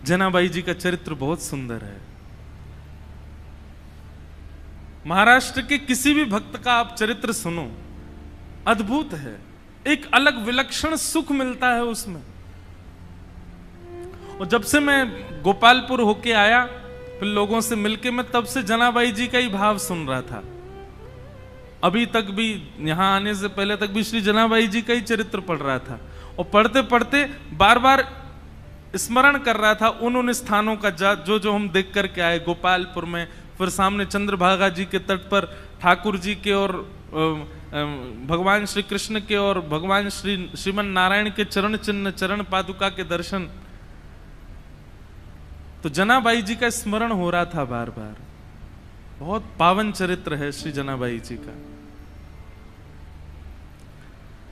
जनाबाई जी का चरित्र बहुत सुंदर है। महाराष्ट्र के किसी भी भक्त का आप चरित्र सुनो, अद्भुत है, एक अलग विलक्षण सुख मिलता है उसमें। और जब से मैं गोपालपुर होके आया, फिर लोगों से मिलके, मैं तब से जनाबाई जी का ही भाव सुन रहा था। अभी तक भी, यहां आने से पहले तक भी श्री जनाबाई जी का ही चरित्र पढ़ रहा था, और पढ़ते पढ़ते बार बार स्मरण कर रहा था उन स्थानों का जो जो हम देख करके आए गोपालपुर में। फिर सामने चंद्रभागा जी के तट पर ठाकुर जी के और भगवान श्री कृष्ण के और भगवान श्रीमन नारायण के चरण चिन्ह, चरण पादुका के दर्शन। तो जनाबाई जी का स्मरण हो रहा था बार बार। बहुत पावन चरित्र है श्री जनाबाई जी का।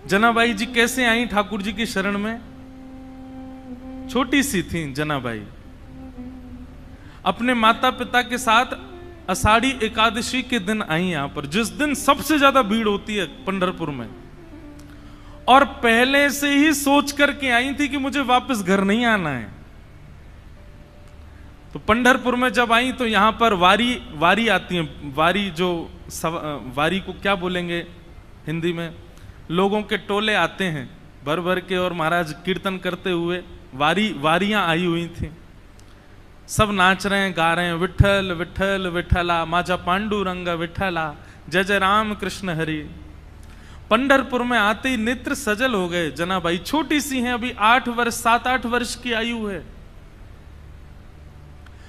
जनाबाई जी कैसे आई ठाकुर जी की शरण में? छोटी सी थी जनाबाई, अपने माता पिता के साथ आषाढ़ी एकादशी के दिन आई यहां पर, जिस दिन सबसे ज्यादा भीड़ होती है पंढरपुर में। और पहले से ही सोच करके आई थी कि मुझे वापस घर नहीं आना है। तो पंढरपुर में जब आई तो यहां पर वारी आती है। वारी को क्या बोलेंगे हिंदी में? लोगों के टोले आते हैं भर भर के, और महाराज कीर्तन करते हुए वारियां आई हुई थी। सब नाच रहे हैं, गा रहे हैं, विठल विठल विठला, माजा पांडुरंग विठला, जय जय राम कृष्ण हरि। पंढरपुर में आते ही नेत्र सजल हो गए। जनाबाई छोटी सी हैं, अभी 7-8 वर्ष की आयु है।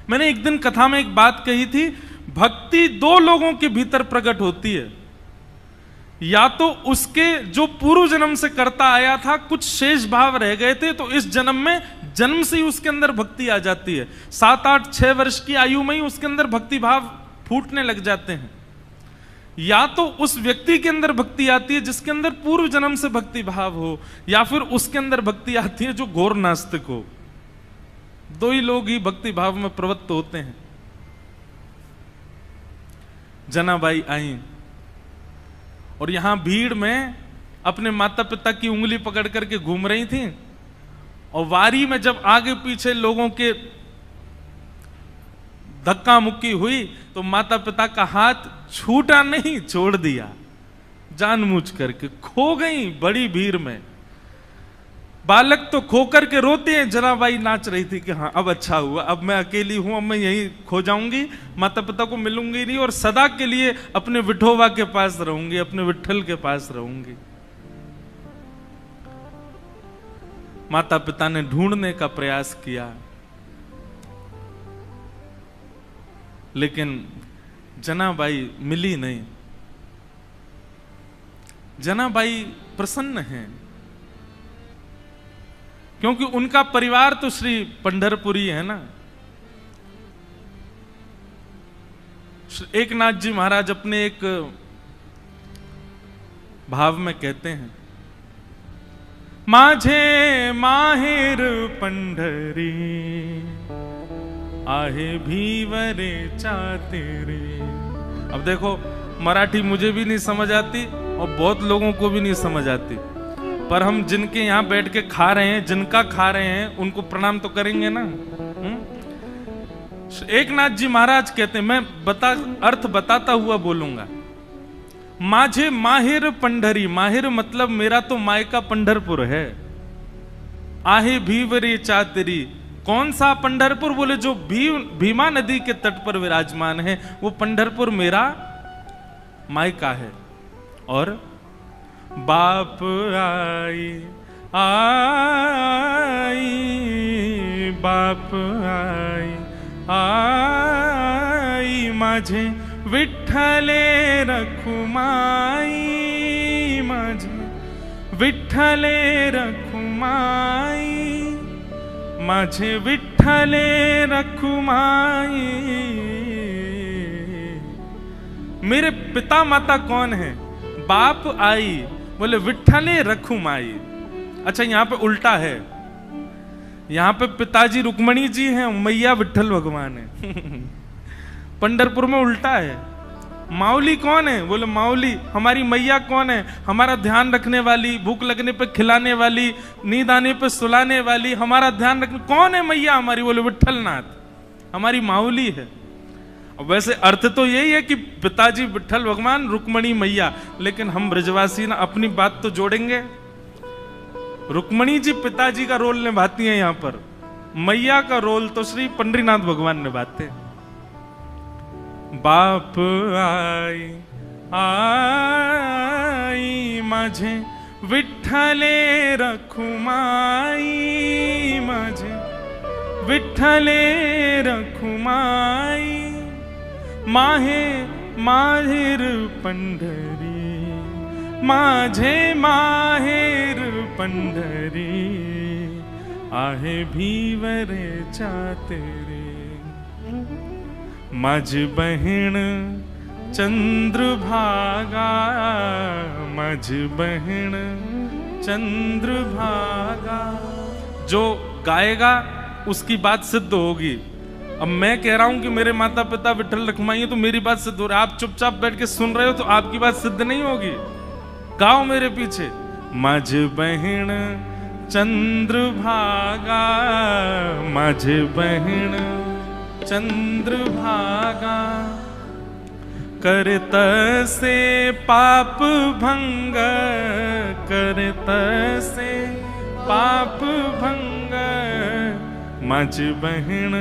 मैंने एक दिन कथा में एक बात कही थी, भक्ति 2 लोगों के भीतर प्रकट होती है। या तो उसके जो पूर्व जन्म से करता आया था, कुछ शेष भाव रह गए थे, तो इस जन्म में जन्म से ही उसके अंदर भक्ति आ जाती है। 7-8-6 वर्ष की आयु में ही उसके अंदर भक्ति भाव फूटने लग जाते हैं। या तो उस व्यक्ति के अंदर भक्ति आती है जिसके अंदर पूर्व जन्म से भक्ति भाव हो, या फिर उसके अंदर भक्ति आती है जो घोर नास्तिक हो। 2 ही लोग ही भक्ति भाव में प्रवृत्त होते हैं। जनाबाई आई और यहां भीड़ में अपने माता पिता की उंगली पकड़ करके घूम रही थी, और वारी में जब आगे पीछे लोगों के धक्का मुक्की हुई तो माता पिता का हाथ छूटा नहीं, छोड़ दिया जानबूझ करके। खो गई बड़ी भीड़ में। बालक तो खो करके रोते हैं, जनाबाई नाच रही थी कि हाँ अब अच्छा हुआ, अब मैं अकेली हूं, अब मैं यहीं खो जाऊंगी, माता पिता को मिलूंगी नहीं, और सदा के लिए अपने विठोबा के पास रहूंगी, अपने विठल के पास रहूंगी। माता पिता ने ढूंढने का प्रयास किया, लेकिन जनाबाई मिली नहीं। जनाबाई प्रसन्न हैं, क्योंकि उनका परिवार तो श्री पंढरपुरी है ना। एकनाथ जी महाराज अपने एक भाव में कहते हैं, माझे माहेर पंढरी आहे भीवरे चातेरे। अब देखो, मराठी मुझे भी नहीं समझ आती और बहुत लोगों को भी नहीं समझ आती, पर हम जिनके यहां बैठ के खा रहे हैं, जिनका खा रहे हैं, उनको प्रणाम तो करेंगे ना। एकनाथ जी महाराज कहते हैं, मैं अर्थ बताता हुआ बोलूंगा। माझे माहिर पंढरी, माहिर मतलब मेरा तो मायका पंढरपुर है। आहे भीवरे चातरी, कौन सा पंढरपुर? बोले जो भीमा नदी के तट पर विराजमान है, वो पंढरपुर मेरा मायका है। और बाप आई आई, बाप आई आई, माझे विठ्ठले रखुमाई, माझे विठ्ठले रखुमाई, माझे विठ्ठले रखुमाई। मेरे पिता माता कौन है? बाप आई, बोले विठ्ठले रखुमाई। अच्छा, यहां पे उल्टा है, यहां पे पिताजी रुक्मणी जी हैं, मैया विठ्ठल भगवान है। पंढरपुर में उल्टा है, माउली कौन है? बोले माउली हमारी मैया कौन है? हमारा ध्यान रखने वाली, भूख लगने पे खिलाने वाली, नींद आने पे सुलाने वाली, हमारा ध्यान रखने, कौन है मैया हमारी? बोले विट्ठलनाथ हमारी माउली है। वैसे अर्थ तो यही है कि पिताजी विट्ठल भगवान, रुक्मणी मैया, लेकिन हम ब्रजवासी ना अपनी बात तो जोड़ेंगे। रुक्मणी जी पिताजी का रोल निभाती हैं, यहां पर मैया का रोल तो श्री पंडरीनाथ भगवान निभाते हैं। बाप आई आई माझे विठ्ठले रखुमाई, माझे विठ्ठले रखुमाई, माहे माहेर पंढरी, माझे माहेर पंढरी, आहे भीवरे चातेरे, माझ बहन चंद्रभागा, माझ बहन चंद्रभागा। जो गाएगा उसकी बात सिद्ध होगी। अब मैं कह रहा हूं कि मेरे माता पिता विट्ठल रखुमाई है तो मेरी बात सिद्ध हो रही है। आप चुपचाप बैठ के सुन रहे हो तो आपकी बात सिद्ध नहीं होगी। गाओ मेरे पीछे, माझ बहन चंद्रभागा, माझ बहन चंद्रभागा, करत से पाप भंग, करत से पाप भंग, माझ बहन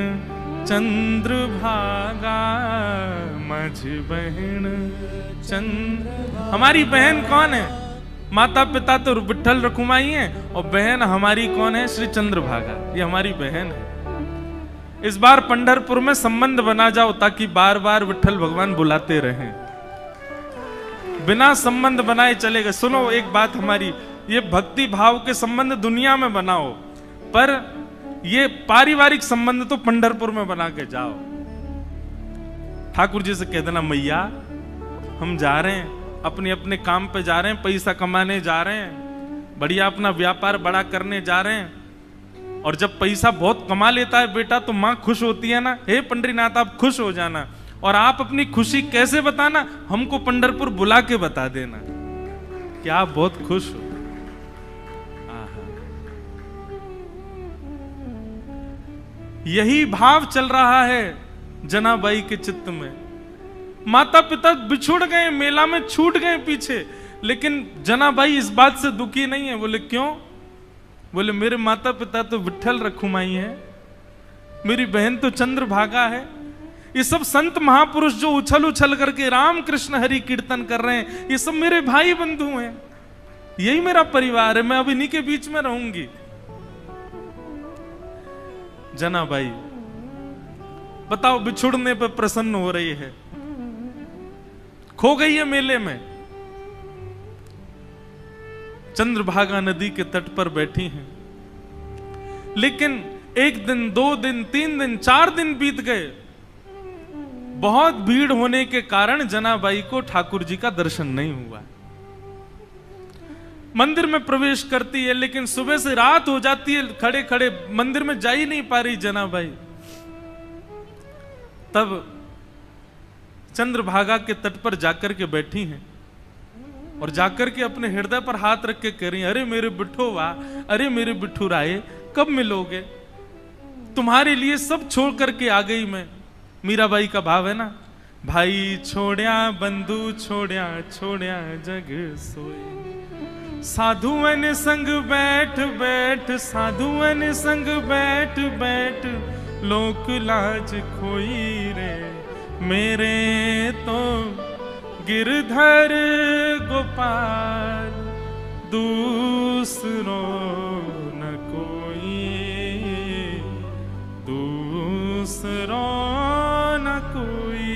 चंद्रभागा, माझ बहन चंद्र। हमारी बहन कौन है? माता पिता तो विट्ठल रखुमाई है और बहन हमारी कौन है? श्री चंद्रभागा, ये हमारी बहन है। इस बार पंढरपुर में संबंध बना जाओ ताकि बार बार विट्ठल भगवान बुलाते रहें। बिना संबंध बनाए चले गए। सुनो एक बात हमारी, ये भक्ति भाव के संबंध दुनिया में बनाओ, पर ये पारिवारिक संबंध तो पंढरपुर में बना के जाओ। ठाकुर जी से कह देना, मैया हम जा रहे हैं, अपने अपने काम पे जा रहे हैं, पैसा कमाने जा रहे हैं, बढ़िया अपना व्यापार बड़ा करने जा रहे हैं। और जब पैसा बहुत कमा लेता है बेटा तो माँ खुश होती है ना, हे पंडरीनाथ आप खुश हो जाना। और आप अपनी खुशी कैसे बताना? हमको पंढरपुर बुला के बता देना कि आप बहुत खुश हो। यही भाव चल रहा है जनाबाई के चित्त में। माता पिता बिछुड़ गए, मेला में छूट गए पीछे, लेकिन जनाबाई इस बात से दुखी नहीं है। बोले क्यों? बोले मेरे माता पिता तो विट्ठल रखुमाई है, मेरी बहन तो चंद्रभागा है। ये सब संत महापुरुष जो उछल उछल करके राम कृष्ण हरि कीर्तन कर रहे हैं, ये सब मेरे भाई बंधु हैं, यही मेरा परिवार है, मैं अब इन्हीं के बीच में रहूंगी। जनाबाई बताओ, बिछुड़ने पे प्रसन्न हो रही है, खो गई है मेले में, चंद्रभागा नदी के तट पर बैठी हैं। लेकिन एक दिन, 2 दिन, 3 दिन, 4 दिन बीत गए। बहुत भीड़ होने के कारण जनाबाई को ठाकुर जी का दर्शन नहीं हुआ। मंदिर में प्रवेश करती है, लेकिन सुबह से रात हो जाती है, खड़े खड़े मंदिर में जा ही नहीं पा रही जनाबाई। तब चंद्रभागा के तट पर जाकर के बैठी हैं और जाकर के अपने हृदय पर हाथ रख के कह रही, अरे मेरे बिट्ठोवा, अरे मेरे बिट्ठू राय, कब मिलोगे? तुम्हारे लिए सब छोड़ करके आ गई मैं। मीराबाई का भाव है ना, भाई छोड़या बंधु छोड़या, छोड़या जग सोए, साधुअन संग बैठ बैठ, साधुअन संग बैठ बैठ, लोक लाज खोई रे, मेरे तो गिरधर गोपाल, दूसरो न कोई, दूसरो न कोई।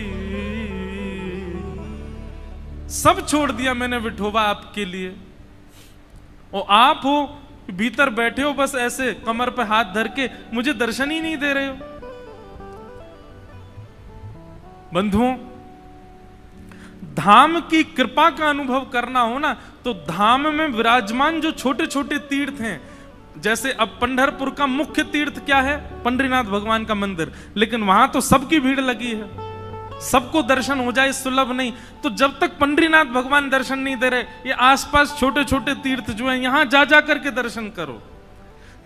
सब छोड़ दिया मैंने विठोबा आपके लिए, और आप हो भीतर बैठे हो बस ऐसे कमर पे हाथ धर के, मुझे दर्शन ही नहीं दे रहे हो। बंधुओं, धाम की कृपा का अनुभव करना हो ना, तो धाम में विराजमान जो छोटे छोटे तीर्थ हैं, जैसे अब पंढरपुर का मुख्य तीर्थ क्या है? पंडरीनाथ भगवान का मंदिर, लेकिन वहां तो सबकी भीड़ लगी है। सबको दर्शन हो जाए सुलभ नहीं। तो जब तक पंडरीनाथ भगवान दर्शन नहीं दे रहे, ये आसपास छोटे छोटे तीर्थ जो हैं यहां जा जा करके दर्शन करो।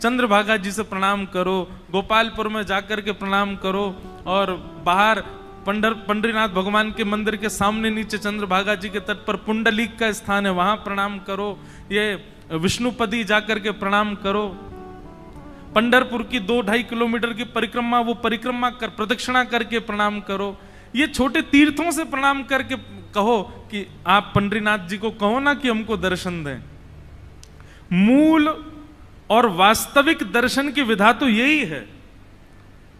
चंद्रभागा जी से प्रणाम करो, गोपालपुर में जाकर के प्रणाम करो, और बाहर पंडरीनाथ भगवान के मंदिर के सामने नीचे चंद्रभागा जी के तट पर पुंडलीक का स्थान है, वहां प्रणाम करो। ये विष्णुपदी जाकर के प्रणाम करो। पंढरपुर की 2-2.5 किलोमीटर की परिक्रमा, वो परिक्रमा कर प्रदक्षिणा करके प्रणाम करो। ये छोटे तीर्थों से प्रणाम करके कहो कि आप पंडरीनाथ जी को कहो ना कि हमको दर्शन दें। मूल और वास्तविक दर्शन की विधा तो यही है।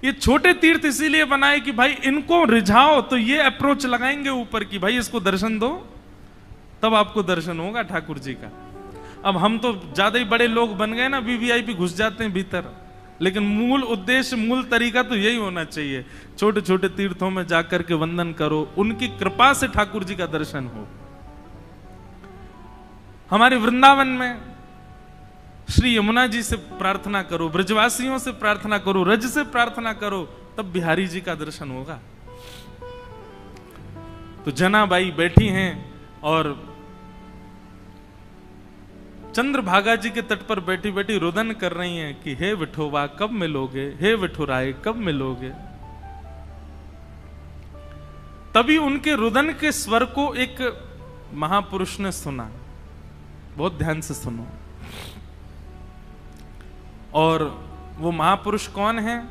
ये छोटे तीर्थ इसीलिए बनाए कि भाई इनको रिझाओ तो ये अप्रोच लगाएंगे ऊपर की भाई इसको दर्शन दो, तब आपको दर्शन होगा ठाकुर जी का। अब हम तो ज्यादा ही बड़े लोग बन गए ना, वीवीआईपी घुस जाते हैं भीतर, लेकिन मूल उद्देश्य, मूल तरीका तो यही होना चाहिए। छोटे छोटे तीर्थों में जाकर के वंदन करो, उनकी कृपा से ठाकुर जी का दर्शन हो। हमारे वृंदावन में श्री यमुना जी से प्रार्थना करो, ब्रजवासियों से प्रार्थना करो, रज से प्रार्थना करो, तब बिहारी जी का दर्शन होगा। तो जनाबाई बैठी हैं और चंद्रभागा जी के तट पर बैठी बैठी रुदन कर रही हैं कि हे विठोबा कब मिलोगे, हे विठुराय कब मिलोगे। तभी उनके रुदन के स्वर को एक महापुरुष ने सुना। बहुत ध्यान से सुनो। और वो महापुरुष कौन है?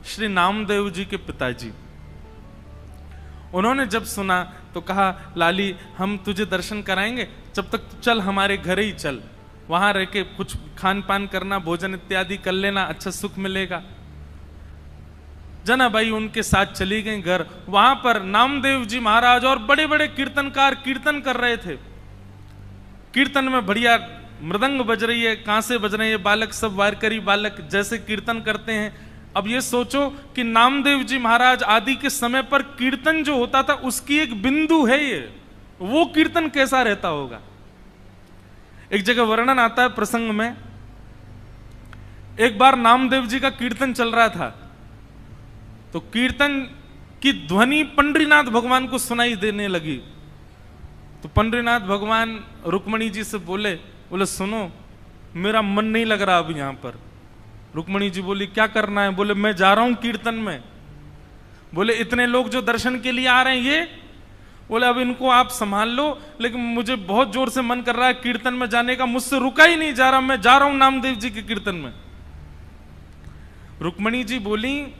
श्री नामदेव जी के पिताजी। उन्होंने जब सुना तो कहा, लाली हम तुझे दर्शन कराएंगे, जब तक चल हमारे घर ही चल, वहां रह के कुछ खान पान करना, भोजन इत्यादि कर लेना, अच्छा सुख मिलेगा। जनाबाई उनके साथ चली गई घर। वहां पर नामदेव जी महाराज और बड़े बड़े कीर्तनकार कीर्तन कर रहे थे। कीर्तन में बढ़िया मृदंग बज रही है, कांसे बज रहे हैं, बालक सब वारकरी बालक जैसे कीर्तन करते हैं। अब ये सोचो कि नामदेव जी महाराज आदि के समय पर कीर्तन जो होता था उसकी एक बिंदु है ये, वो कीर्तन कैसा रहता होगा। एक जगह वर्णन आता है प्रसंग में, एक बार नामदेव जी का कीर्तन चल रहा था, तो कीर्तन की ध्वनि पंडरीनाथ भगवान को सुनाई देने लगी। तो पंडरीनाथ भगवान रुक्मणी जी से बोले सुनो मेरा मन नहीं लग रहा अब यहां पर। रुक्मणी जी बोली क्या करना है? बोले मैं जा रहा हूं कीर्तन में। बोले इतने लोग जो दर्शन के लिए आ रहे हैं ये? बोले अब इनको आप संभाल लो, लेकिन मुझे बहुत जोर से मन कर रहा है कीर्तन में जाने का, मुझसे रुका ही नहीं जा रहा, मैं जा रहा हूं नामदेव जी के कीर्तन में। रुक्मणी जी बोली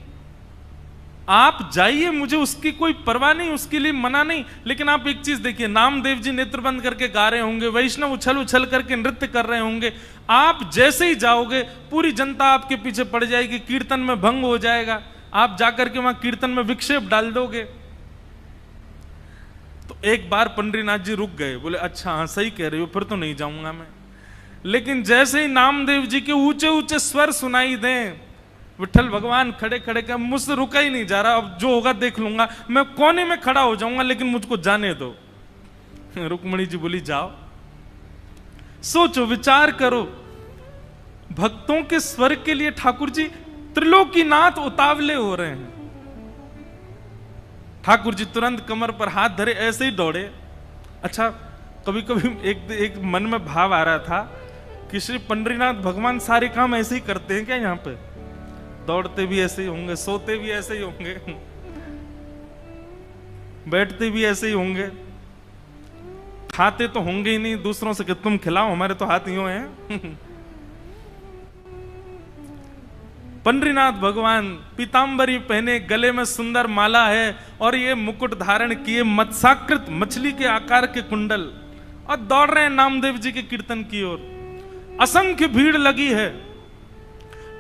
आप जाइए, मुझे उसकी कोई परवाह नहीं, उसके लिए मना नहीं, लेकिन आप एक चीज देखिए, नामदेव जी नेत्र बंद करके गा रहे होंगे, वैष्णव उछल उछल करके नृत्य कर रहे होंगे, आप जैसे ही जाओगे पूरी जनता आपके पीछे पड़ जाएगी, कीर्तन में भंग हो जाएगा, आप जाकर के वहां कीर्तन में विक्षेप डाल दोगे। तो एक बार पंडरीनाथ जी रुक गए, बोले अच्छा हाँ सही कह रहे हो, फिर तो नहीं जाऊंगा मैं। लेकिन जैसे ही नामदेव जी के ऊंचे ऊंचे स्वर सुनाई दें, विठल भगवान खड़े खड़े का, मुझसे रुका ही नहीं जा रहा, अब जो होगा देख लूंगा, मैं कोने में खड़ा हो जाऊंगा, लेकिन मुझको जाने दो। रुक्मणी जी बोली जाओ। सोचो विचार करो, भक्तों के स्वर के लिए ठाकुर जी त्रिलोकीनाथ उतावले हो रहे हैं। ठाकुर जी तुरंत कमर पर हाथ धरे ऐसे ही दौड़े। अच्छा कभी कभी एक मन में भाव आ रहा था कि श्री पंडरीनाथ भगवान सारे काम ऐसे ही करते हैं क्या? यहाँ पे दौड़ते भी ऐसे ही होंगे, सोते भी ऐसे ही होंगे, बैठते भी ऐसे ही होंगे, खाते तो होंगे ही नहीं दूसरों से कि तुम खिलाओ, हमारे तो हाथ यूं हैं। पंडरीनाथ भगवान पीतांबरी पहने, गले में सुंदर माला है और ये मुकुट धारण किए, मत्स्याकृत मछली के आकार के कुंडल, और दौड़ रहे हैं नामदेव जी के कीर्तन की ओर। असंख्य भीड़ लगी है।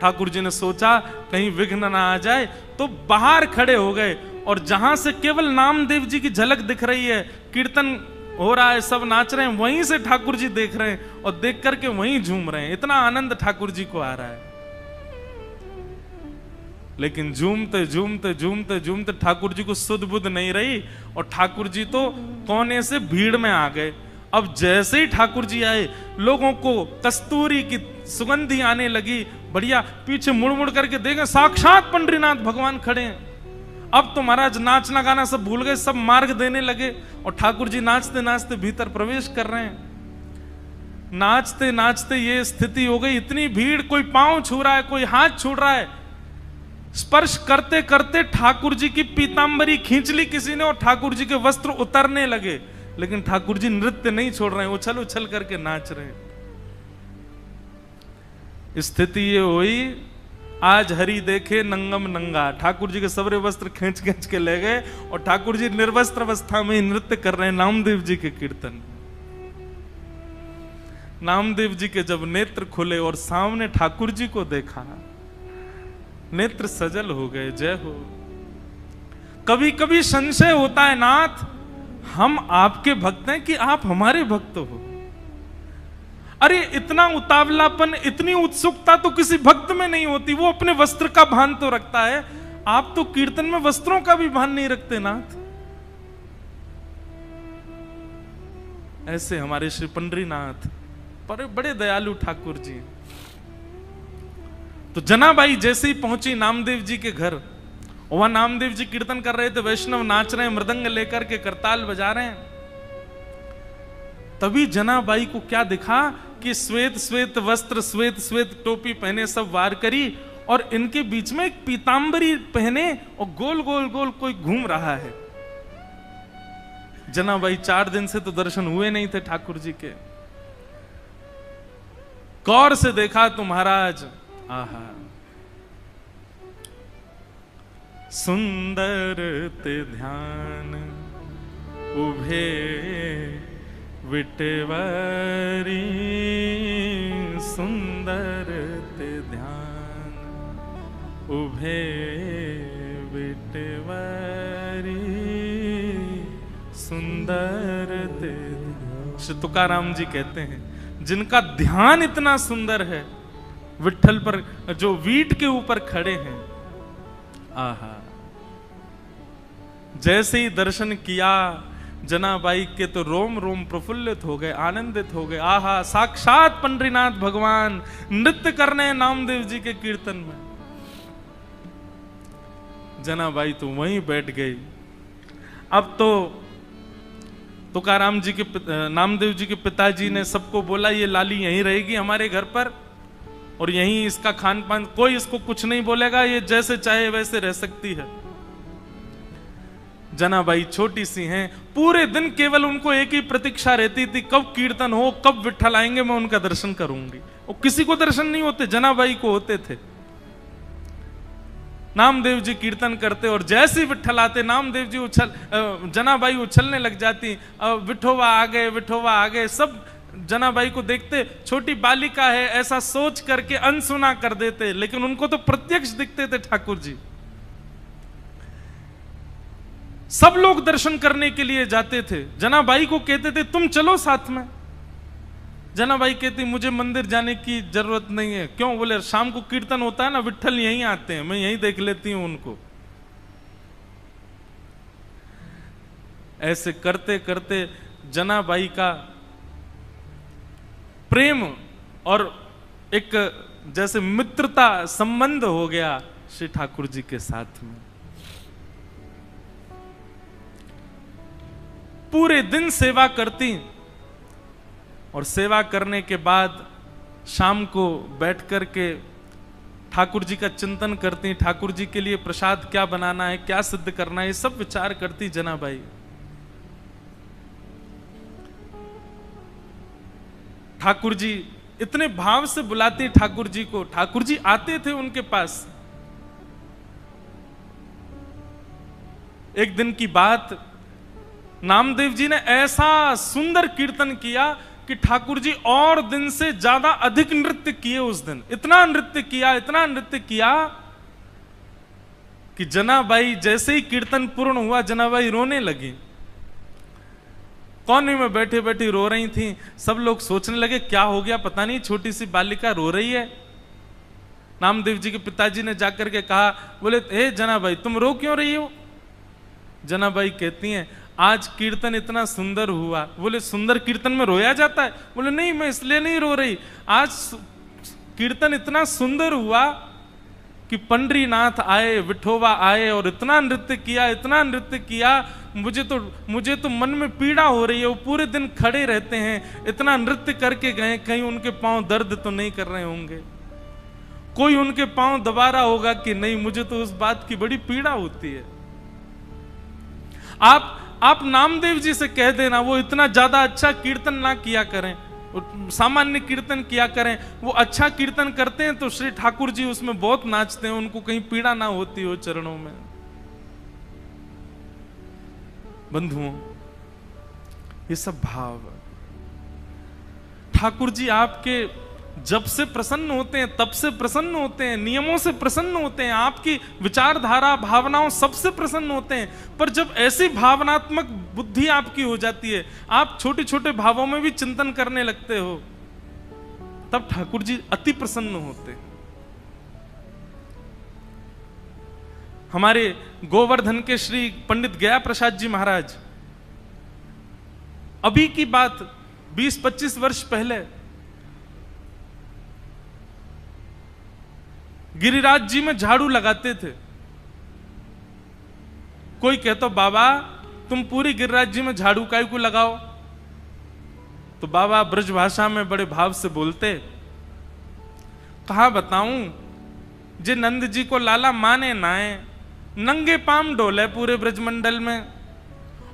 ठाकुर जी ने सोचा कहीं विघ्न ना आ जाए, तो बाहर खड़े हो गए, और जहां से केवल नामदेव जी की झलक दिख रही है, कीर्तन हो रहा है, सब नाच रहे हैं, वहीं से ठाकुर जी देख रहे हैं और देख करके वहीं झूम रहे हैं। इतना आनंद ठाकुर जी को आ रहा है। लेकिन झूमते झूमते झूमते झूमते ठाकुर जी को सुध बुध नहीं रही, और ठाकुर जी तो कोने से भीड़ में आ गए। अब जैसे ही ठाकुर जी आए, लोगों को कस्तूरी की सुगंधी आने लगी, बढ़िया, पीछे मुड़ मुड़ करके देखें साक्षात पंडरीनाथ भगवान खड़े हैं। अब तो महाराज नाचना गाना सब भूल गए, सब मार्ग देने लगे और ठाकुर जी नाचते नाचते भीतर प्रवेश कर रहे हैं। नाचते नाचते ये स्थिति हो गई, इतनी भीड़, कोई पांव छू रहा है, कोई हाथ छू रहा है, स्पर्श करते करते ठाकुर जी की पीतांबरी खींच ली किसी ने और ठाकुर जी के वस्त्र उतरने लगे, लेकिन ठाकुर जी नृत्य नहीं छोड़ रहे हैं, उछल उछल करके नाच रहे हैं। स्थिति ये हुई, आज हरि देखे नंगम नंगा, ठाकुर जी के सबरे वस्त्र खींच खींच के ले गए और ठाकुर जी निर्वस्त्र अवस्था में ही नृत्य कर रहे हैं नामदेव जी के कीर्तन। नामदेव जी के जब नेत्र खुले और सामने ठाकुर जी को देखा, नेत्र सजल हो गए। जय हो। कभी कभी संशय होता है नाथ, हम आपके भक्त हैं कि आप हमारे भक्त हो। अरे इतना उतावलापन, इतनी उत्सुकता तो किसी भक्त में नहीं होती, वो अपने वस्त्र का भान तो रखता है, आप तो कीर्तन में वस्त्रों का भी भान नहीं रखते नाथ। ऐसे हमारे श्री पंडरीनाथ बड़े दयालु ठाकुर जी। तो जनाबाई जैसे ही पहुंची नामदेव जी के घर, वहां नामदेव जी कीर्तन कर रहे थे, वैष्णव नाच रहे हैं, मृदंग लेकर के करताल बजा रहे हैं। तभी जनाबाई को क्या दिखा कि श्वेत श्वेत वस्त्र, श्वेत श्वेत टोपी पहने, सब वार करी और इनके बीच में एक पीतांबरी पहने और गोल गोल गोल कोई घूम रहा है। जनाबाई 4 दिन से तो दर्शन हुए नहीं थे ठाकुर जी के। गौर से देखा तो महाराज, आहा, सुंदर ते ध्यान उभे विटवारी, सुंदर ते ध्यान उभे विटवारी, सुंदर ते। श्री तुकाराम जी कहते हैं, जिनका ध्यान इतना सुंदर है, विट्ठल पर जो वीट के ऊपर खड़े हैं, आहा, जैसे ही दर्शन किया जनाबाई के तो रोम रोम प्रफुल्लित हो गए, आनंदित हो गए। आहा, साक्षात पंडरीनाथ भगवान नृत्य करने हैं नामदेव जी के कीर्तन में। जनाबाई तो वहीं बैठ गई। अब तो तुकाराम जी के नामदेव जी के पिताजी ने सबको बोला, ये लाली यहीं रहेगी हमारे घर पर और यहीं इसका खान पान, कोई इसको कुछ नहीं बोलेगा, ये जैसे चाहे वैसे रह सकती है। जनाबाई छोटी सी हैं, पूरे दिन केवल उनको एक ही प्रतीक्षा रहती थी, कब कीर्तन हो, कब विट्ठल आएंगे, मैं उनका दर्शन करूंगी। और किसी को दर्शन नहीं होते, जनाबाई को होते थे। नामदेव जी कीर्तन करते और जैसे ही विट्ठल आते, नामदेव जी जनाबाई उछलने लग जाती, विठोवा आ गए, विठोवा आ गए। सब जनाबाई को देखते, छोटी बालिका है ऐसा सोच करके अनसुना कर देते, लेकिन उनको तो प्रत्यक्ष दिखते थे ठाकुर जी। सब लोग दर्शन करने के लिए जाते थे, जनाबाई को कहते थे तुम चलो साथ में। जनाबाई कहती मुझे मंदिर जाने की जरूरत नहीं है। क्यों? बोले शाम को कीर्तन होता है ना, विट्ठल यहीं आते हैं, मैं यहीं देख लेती हूं उनको। ऐसे करते करते जनाबाई का प्रेम और एक जैसे मित्रता संबंध हो गया श्री ठाकुर जी के साथ में। पूरे दिन सेवा करती और सेवा करने के बाद शाम को बैठ करके ठाकुर जी का चिंतन करती, ठाकुर जी के लिए प्रसाद क्या बनाना है, क्या सिद्ध करना है, ये सब विचार करती जनाबाई। ठाकुर जी इतने भाव से बुलाती ठाकुर जी को, ठाकुर जी आते थे उनके पास। एक दिन की बात, नामदेव जी ने ऐसा सुंदर कीर्तन किया कि ठाकुर जी और दिन से ज्यादा अधिक नृत्य किए उस दिन। इतना नृत्य किया कि जनाबाई जैसे ही कीर्तन पूर्ण हुआ, जनाबाई रोने लगी। कोने में बैठे बैठे रो रही थी। सब लोग सोचने लगे क्या हो गया, पता नहीं छोटी सी बालिका रो रही है। नामदेव जी के पिताजी ने जाकर के कहा, बोले हे जनाबाई तुम रो क्यों रही हो? जनाबाई कहती हैं आज कीर्तन इतना सुंदर हुआ। बोले सुंदर कीर्तन में रोया जाता है? बोले नहीं, मैं इसलिए नहीं रो रही, आज कीर्तन इतना सुंदर हुआ कि पंडरीनाथ आए, विठोबा आए और इतना नृत्य किया, इतना नृत्य किया, मुझे तो मन में पीड़ा हो रही है। वो पूरे दिन खड़े रहते हैं, इतना नृत्य करके गए, कहीं उनके पांव दर्द तो नहीं कर रहे होंगे, कोई उनके पांव दबा रहा होगा कि नहीं। मुझे तो उस बात की बड़ी पीड़ा होती है। आप नामदेव जी से कह देना वो इतना ज्यादा अच्छा कीर्तन ना किया करें, सामान्य कीर्तन किया करें। वो अच्छा कीर्तन करते हैं तो श्री ठाकुर जी उसमें बहुत नाचते हैं, उनको कहीं पीड़ा ना होती हो चरणों में। बंधुओं, ये सब भाव ठाकुर जी आपके जब से प्रसन्न होते हैं तब से प्रसन्न होते हैं, नियमों से प्रसन्न होते हैं, आपकी विचारधारा भावनाओं सबसे प्रसन्न होते हैं। पर जब ऐसी भावनात्मक बुद्धि आपकी हो जाती है, आप छोटे छोटे भावों में भी चिंतन करने लगते हो, तब ठाकुर जी अति प्रसन्न होते हैं। हमारे गोवर्धन के श्री पंडित गया प्रसाद जी महाराज, अभी की बात 20-25 वर्ष पहले गिरिराज जी में झाड़ू लगाते थे। कोई कहता बाबा तुम पूरी गिरिराज जी में झाड़ू काहे को लगाओ, तो बाबा ब्रज भाषा में बड़े भाव से बोलते, कहा बताऊं जे नंद जी को लाला माने नाए, नंगे पाम डोले पूरे ब्रजमंडल में,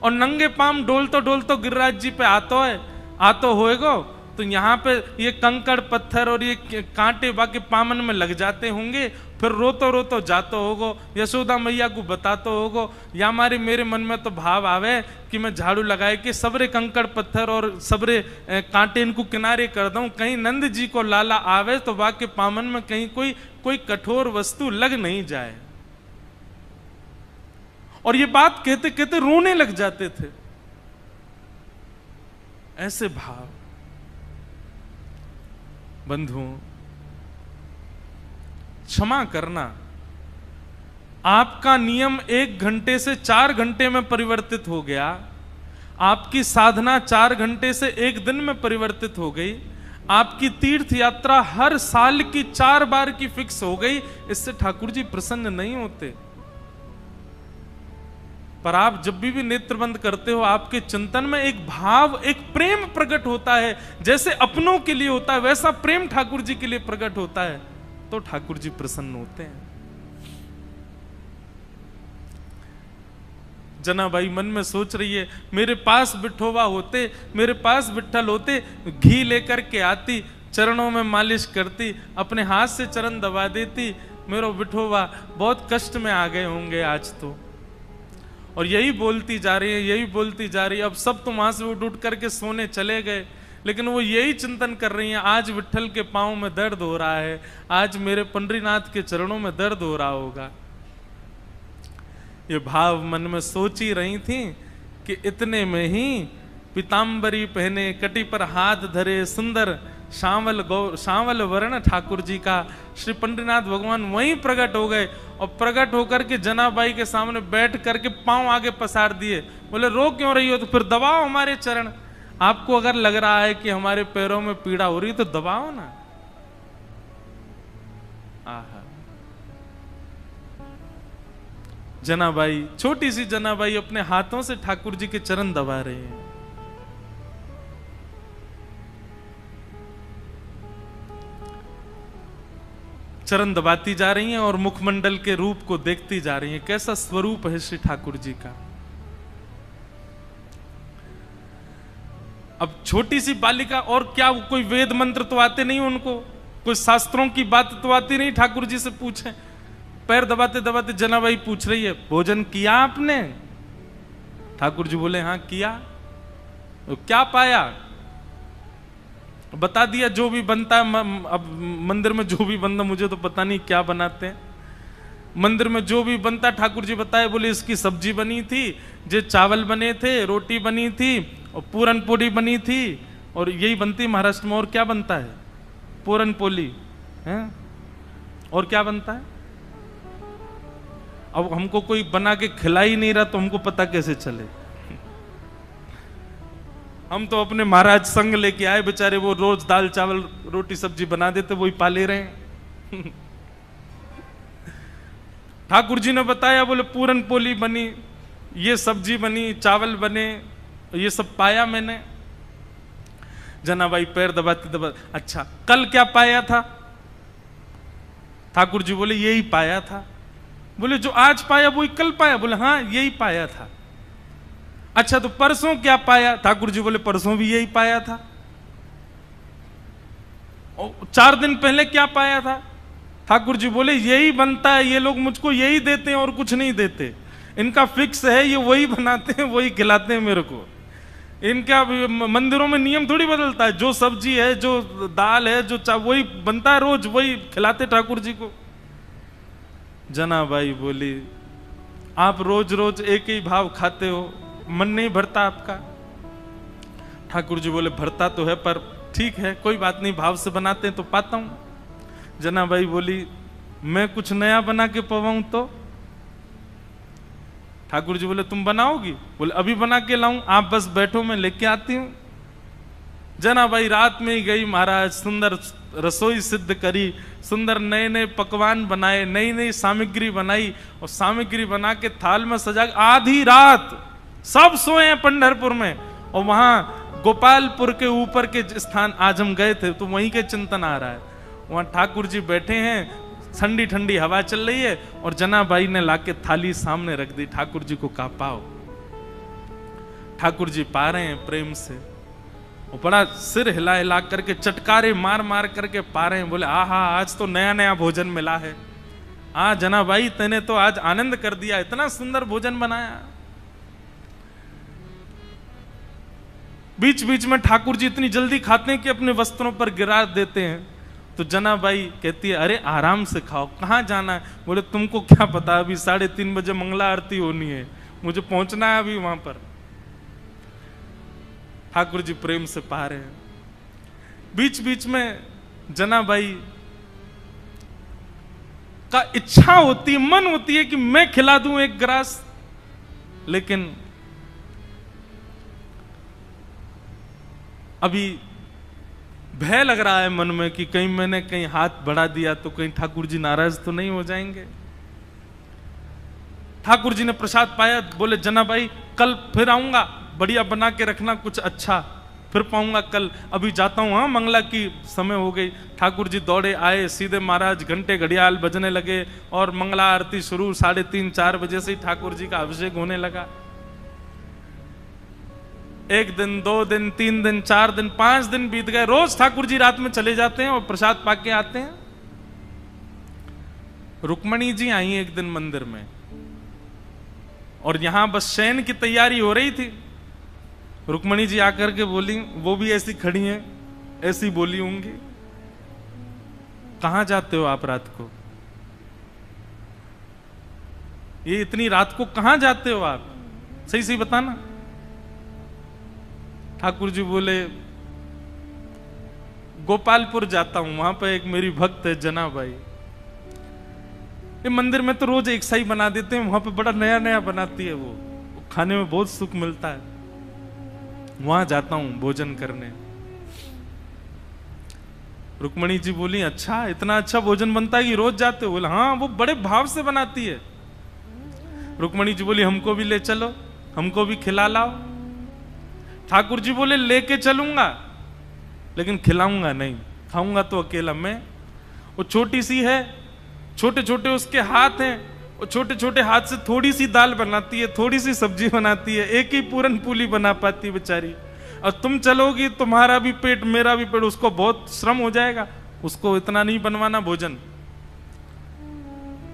और नंगे पाम डोल तो गिरिराज जी पे आतो होएगो, तो यहाँ पे ये कंकड़ पत्थर और ये कांटे बाकी पामन में लग जाते होंगे, फिर रोतो जातो होगो, यशोदा मैया को बतातो होगो। या मेरे मन में तो भाव आवे कि मैं झाड़ू लगाए कि सबरे कंकड़ पत्थर और सबरे कांटे इनको किनारे कर दूं, कहीं नंद जी को लाला आवे तो बाकी पामन में कहीं कोई कठोर वस्तु लग नहीं जाए। और ये बात कहते कहते रोने लग जाते थे। ऐसे भाव बंधुओं, क्षमा करना आपका नियम 1 घंटे से 4 घंटे में परिवर्तित हो गया, आपकी साधना 4 घंटे से 1 दिन में परिवर्तित हो गई, आपकी तीर्थ यात्रा हर साल की 4 बार की फिक्स हो गई, इससे ठाकुर जी प्रसन्न नहीं होते। पर आप जब भी नेत्रबंद करते हो, आपके चिंतन में एक भाव, एक प्रेम प्रकट होता है। जैसे अपनों के लिए होता है वैसा प्रेम ठाकुर जी के लिए प्रकट होता है, तो ठाकुर जी प्रसन्न होते हैं। जनाबाई मन में सोच रही है, मेरे पास विठोबा होते, मेरे पास विठ्ठल होते, घी लेकर के आती, चरणों में मालिश करती, अपने हाथ से चरण दबा देती, मेरा विठोबा बहुत कष्ट में आ गए होंगे आज तो। और यही बोलती जा रही है, यही बोलती जा रही है। अब सब तो वहां से उठ करके सोने चले गए, लेकिन वो यही चिंतन कर रही हैं, आज विठ्ठल के पांव में दर्द हो रहा है, आज मेरे पंडरीनाथ के चरणों में दर्द हो रहा होगा। ये भाव मन में सोच ही रही थी कि इतने में ही पीताम्बरी पहने, कटी पर हाथ धरे, सुंदर सांवल वर्ण ठाकुर जी का श्री पंडरीनाथ भगवान वहीं प्रकट हो गए। और प्रकट होकर के जनाबाई के सामने बैठ करके पांव आगे पसार दिए, बोले रो क्यों रही हो, तो फिर दबाओ हमारे चरण। आपको अगर लग रहा है कि हमारे पैरों में पीड़ा हो रही है तो दबाओ ना। आहा, जनाबाई, छोटी सी जनाबाई अपने हाथों से ठाकुर जी के चरण दबा रहे हैं। चरण दबाती जा रही हैं और मुखमंडल के रूप को देखती जा रही हैं, कैसा स्वरूप है श्री ठाकुर जी का। अब छोटी सी बालिका, और क्या कोई वेद मंत्र तो आते नहीं उनको, कोई शास्त्रों की बात तो आती नहीं, ठाकुर जी से पूछें। पैर दबाते दबाते जनाबाई पूछ रही है, भोजन किया आपने? ठाकुर जी बोले हाँ किया। तो क्या पाया? बता दिया जो भी बनता है। अब मंदिर में जो भी बनता, मुझे तो पता नहीं क्या बनाते हैं, मंदिर में जो भी बनता ठाकुर जी बताए, बोले इसकी सब्जी बनी थी, जे चावल बने थे, रोटी बनी थी और पूरन पोली बनी थी, और यही बनती महाराष्ट्र में। और क्या बनता है? पूरन पोली है। और क्या बनता है? अब हमको कोई बना के खिला ही नहीं रहा तो हमको पता कैसे चले। हम तो अपने महाराज संग लेके आए, बेचारे वो रोज दाल चावल रोटी सब्जी बना देते, वही पा ले रहे हैं। ठाकुर जी ने बताया, बोले पूरन पोली बनी, ये सब्जी बनी, चावल बने, ये सब पाया मैंने। जनाबाई पैर दबाते दबाते, अच्छा कल क्या पाया था? ठाकुर जी बोले यही पाया था। बोले जो आज पाया वही कल पाया? बोले हाँ यही पाया था। अच्छा तो परसों क्या पाया? ठाकुर जी बोले परसों भी यही पाया था। और 4 दिन पहले क्या पाया था? ठाकुर जी बोले यही बनता है, ये लोग मुझको यही देते हैं और कुछ नहीं देते, इनका फिक्स है, ये वही बनाते हैं वही खिलाते हैं मेरे को। इनका मंदिरों में नियम थोड़ी बदलता है, जो सब्जी है, जो दाल है, जो वही बनता है, रोज वही खिलाते ठाकुर जी को। जनाबाई बोली आप रोज रोज एक ही भाव खाते हो, मन नहीं भरता आपका? ठाकुर जी बोले भरता तो है, पर ठीक है कोई बात नहीं, भाव से बनाते हैं तो पाता हूं। जनाबाई बोली मैं कुछ नया बना के पवाऊं तो? ठाकुर जी बोले तुम बनाओगी? बोले अभी बना के लाऊं, आप बस बैठो मैं लेके आती हूं। जनाबाई रात में ही गई, महाराज सुंदर रसोई सिद्ध करी, सुंदर नए नए पकवान बनाए, नई नई सामग्री बनाई, और सामग्री बना के थाल में सजा। आधी रात सब सोए हैं पंढरपुर में, और वहां गोपालपुर के ऊपर के स्थान आज हम गए थे तो वहीं के चिंतन आ रहा है। वहां ठाकुर जी बैठे हैं, ठंडी ठंडी हवा चल रही है, और जनाबाई ने लाके थाली सामने रख दी। ठाकुर जी को कहा पाओ। ठाकुर जी पा रहे हैं प्रेम से, वो बड़ा सिर हिला हिला करके, चटकारे मार मार करके पा रहे हैं। बोले आहा आज तो नया नया भोजन मिला है। जनाबाई तेने तो आज आनंद कर दिया, इतना सुंदर भोजन बनाया। बीच बीच में ठाकुर जी इतनी जल्दी खाते हैं कि अपने वस्त्रों पर गिरा देते हैं। तो जनाबाई कहती है अरे आराम से खाओ, कहाँ जाना है? बोले तुमको क्या पता, अभी 3:30 बजे मंगला आरती होनी है, मुझे पहुंचना है अभी वहां पर। ठाकुर जी प्रेम से पा रहे हैं। बीच बीच में जनाबाई का इच्छा होती है, मन होती है कि मैं खिला दूं एक ग्रास, लेकिन अभी भय लग रहा है मन में कि कहीं मैंने कहीं हाथ बढ़ा दिया तो कहीं ठाकुर जी नाराज तो नहीं हो जाएंगे। ठाकुर जी ने प्रसाद पाया, बोले जनाबाई कल फिर आऊंगा, बढ़िया बना के रखना कुछ अच्छा, फिर पाऊंगा कल, अभी जाता हूं, हाँ मंगला की समय हो गई। ठाकुर जी दौड़े आए, सीधे महाराज घंटे घड़ियाल बजने लगे, और मंगला आरती शुरू 3:30-4 बजे से ही ठाकुर जी का अभिषेक होने लगा। 1 दिन 2 दिन 3 दिन 4 दिन 5 दिन बीत गए। रोज ठाकुर जी रात में चले जाते हैं और प्रसाद पाके आते हैं। रुक्मणी जी आई एक दिन मंदिर में, और यहां बस शयन की तैयारी हो रही थी। रुक्मणी जी आकर के बोली, वो भी ऐसी खड़ी हैं, ऐसी बोली होंगी, कहां जाते हो आप रात को? ये इतनी रात को कहां जाते हो आप, सही सही बताना। ठाकुर जी बोले गोपालपुर जाता हूं, वहां पर एक मेरी भक्त है जनाबाई, ये मंदिर में तो रोज एक सा ही बना देते हैं, वहां पे बड़ा नया नया बनाती है, वो खाने में बहुत सुख मिलता है, वहां जाता हूं भोजन करने। रुक्मणी जी बोली अच्छा इतना अच्छा भोजन बनता है कि रोज जाते हो? बोले हाँ वो बड़े भाव से बनाती है। रुक्मणी जी बोली हमको भी ले चलो, हमको भी खिला लाओ। ठाकुर जी बोले लेके चलूंगा लेकिन खिलाऊंगा नहीं, खाऊंगा तो अकेला मैं। वो छोटी सी है, छोटे छोटे उसके हाथ हैं, वो छोटे छोटे हाथ से थोड़ी सी दाल बनाती है, थोड़ी सी सब्जी बनाती है, एक ही पूरन पूली बना पाती बेचारी। और तुम चलोगी तुम्हारा भी पेट मेरा भी पेट, उसको बहुत श्रम हो जाएगा, उसको इतना नहीं बनवाना भोजन।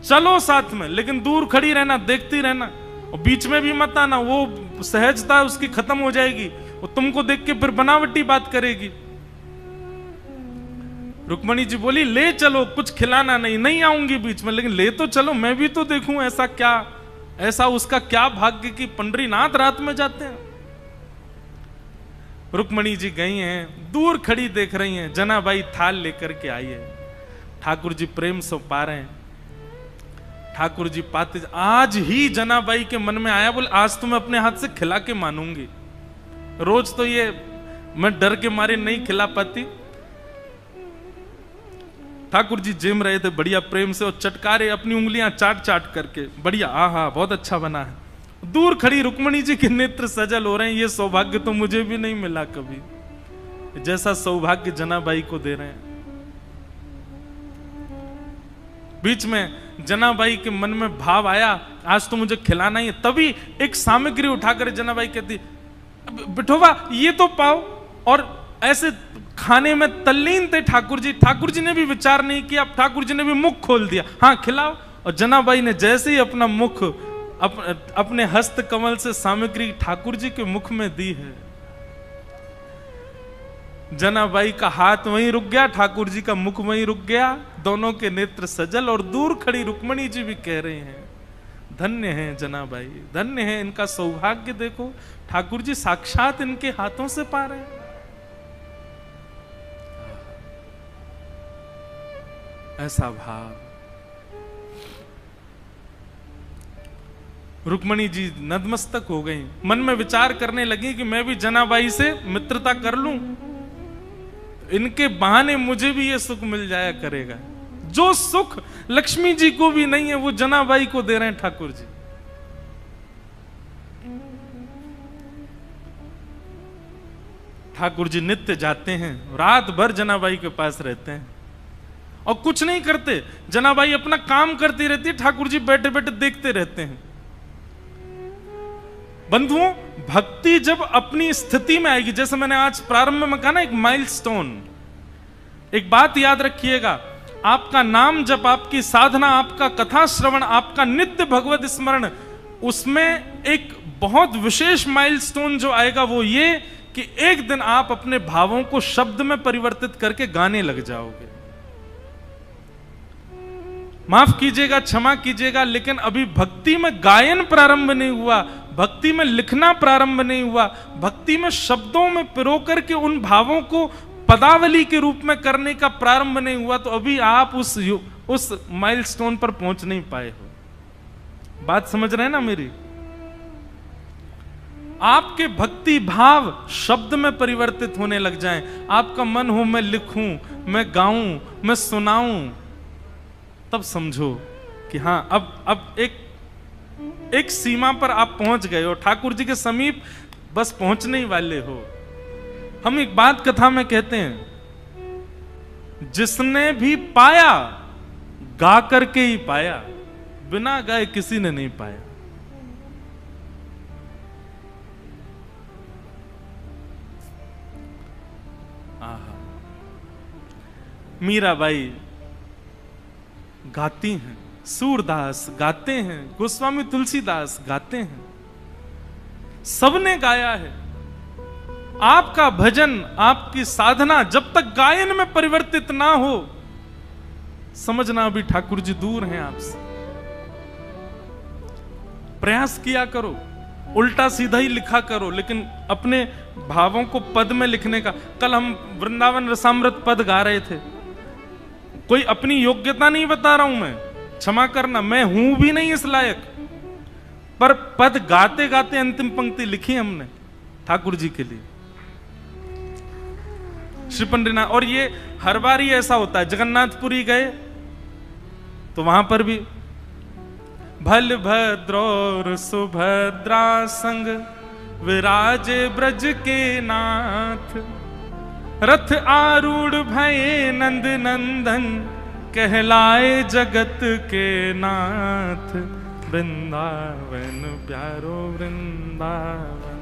चलो साथ में, लेकिन दूर खड़ी रहना, देखती रहना, और बीच में भी मत आना, वो सहजता उसकी खत्म हो जाएगी, वो तुमको देख के फिर बनावटी बात करेगी। रुक्मणी जी बोली ले चलो, कुछ खिलाना नहीं, नहीं आऊंगी बीच में, लेकिन ले तो चलो, मैं भी तो देखूं ऐसा क्या, ऐसा उसका क्या भाग्य कि पंडरीनाथ रात में जाते हैं। रुक्मणी जी गई हैं, दूर खड़ी देख रही हैं, जनाबाई थाल लेकर के आई है, ठाकुर जी प्रेम से पा रहे हैं। ठाकुर जी पाते, आज ही जनाबाई के मन में आया, बोले आज तो मैं अपने हाथ से खिला के मानूंगी, रोज तो ये मैं डर के मारे नहीं खिला पाती। ठाकुर जी जेम रहे थे बढ़िया प्रेम से, और चटकारे अपनी उंगलियां चाट चाट करके, बढ़िया, आहा बहुत अच्छा बना है। दूर खड़ी रुक्मणी जी के नेत्र सजल हो रहे हैं। ये सौभाग्य तो मुझे भी नहीं मिला कभी, जैसा सौभाग्य जनाबाई को दे रहे हैं। बीच में जनाबाई के मन में भाव आया, आज तो मुझे खिलाना ही है। तभी एक सामग्री उठाकर जनाबाई कहती, बिठोबा ये तो पाओ। और ऐसे खाने में तल्लीन थे ठाकुर जी। ठाकुर जी ने भी विचार नहीं किया, ठाकुर जी ने भी मुख खोल दिया, हाँ खिलाओ। और जनाबाई ने जैसे ही अपना मुख अपने हस्त कमल से सामग्री ठाकुर जी के मुख में दी है, जनाबाई का हाथ वहीं रुक गया, ठाकुर जी का मुख वहीं रुक गया, दोनों के नेत्र सजल। और दूर खड़ी रुक्मणी जी भी कह रहे हैं, धन्य है जनाबाई, धन्य है, इनका सौभाग्य देखो, ठाकुर जी साक्षात इनके हाथों से पा रहे हैं। ऐसा भाव। रुक्मणी जी नतमस्तक हो गई, मन में विचार करने लगी कि मैं भी जनाबाई से मित्रता कर लूं, इनके बहाने मुझे भी ये सुख मिल जाया करेगा। जो सुख लक्ष्मी जी को भी नहीं है वो जनाबाई को दे रहे हैं ठाकुर जी। ठाकुर जी नित्य जाते हैं, रात भर जनाबाई के पास रहते हैं और कुछ नहीं करते। जनाबाई अपना काम करती रहती है, ठाकुर जी बैठे बैठे देखते रहते हैं। बंधुओं, भक्ति जब अपनी स्थिति में आएगी, जैसे मैंने आज प्रारंभ में कहा ना, एक माइलस्टोन, एक बात याद रखिएगा, आपका नाम जब, आपकी साधना, आपका कथा श्रवण, आपका नित्य भगवत स्मरण, उसमें एक बहुत विशेष माइलस्टोन जो आएगा वो ये कि एक दिन आप अपने भावों को शब्द में परिवर्तित करके गाने लग जाओगे। माफ कीजिएगा, क्षमा कीजिएगा, लेकिन अभी भक्ति में गायन प्रारंभ नहीं हुआ, भक्ति में लिखना प्रारंभ नहीं हुआ, भक्ति में शब्दों में पिरो करके उन भावों को पदावली के रूप में करने का प्रारंभ नहीं हुआ, तो अभी आप उस माइलस्टोन पर पहुंच नहीं पाए हो। बात समझ रहे हैं ना मेरी? आपके भक्ति भाव शब्द में परिवर्तित होने लग जाएं, आपका मन हो मैं लिखूं, मैं गाऊं, मैं सुनाऊं, तब समझो कि हां अब एक सीमा पर आप पहुंच गए हो, ठाकुर जी के समीप बस पहुंचने ही वाले हो। हम एक बात कथा में कहते हैं, जिसने भी पाया गा करके ही पाया, बिना गाए किसी ने नहीं पाया। आहा, मीराबाई गाती हैं, सूरदास गाते हैं, गोस्वामी तुलसीदास गाते हैं, सबने गाया है। आपका भजन, आपकी साधना जब तक गायन में परिवर्तित ना हो, समझना अभी ठाकुर जी दूर हैं आपसे। प्रयास किया करो, उल्टा सीधा ही लिखा करो, लेकिन अपने भावों को पद में लिखने का। कल हम वृंदावन रसामृत पद गा रहे थे, कोई अपनी योग्यता नहीं बता रहा हूं मैं, क्षमा करना, मैं हूं भी नहीं इस लायक, पर पद गाते गाते अंतिम पंक्ति लिखी हमने ठाकुर जी के लिए, श्री पंडितनाथ। और ये हर बार ही ऐसा होता है, जगन्नाथपुरी गए तो वहां पर भी भल भद्रौर सुभद्रा संग विराजे ब्रज के नाथ, रथ आरूढ़ भये नंद नंदन, कहलाए जगत के नाथ, वृंदावन प्यारो वृंदावन।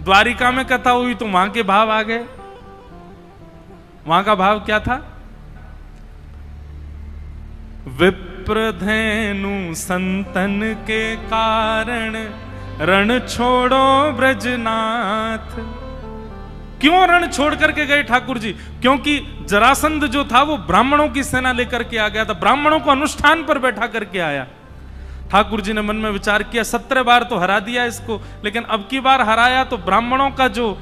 द्वारिका में कथा हुई तो वहां के भाव आ गए। वहां का भाव क्या था? विप्रधेनु संतन के कारण, रण छोड़ो ब्रजनाथ। क्यों रण छोड़ करके गए ठाकुर जी? क्योंकि जरासंध जो था वो ब्राह्मणों की सेना लेकर के आ गया था, ब्राह्मणों को अनुष्ठान पर बैठा करके आया। ठाकुर जी ने मन में विचार किया, 17 बार तो हरा दिया इसको, लेकिन अब की बार हराया तो ब्राह्मणों का जो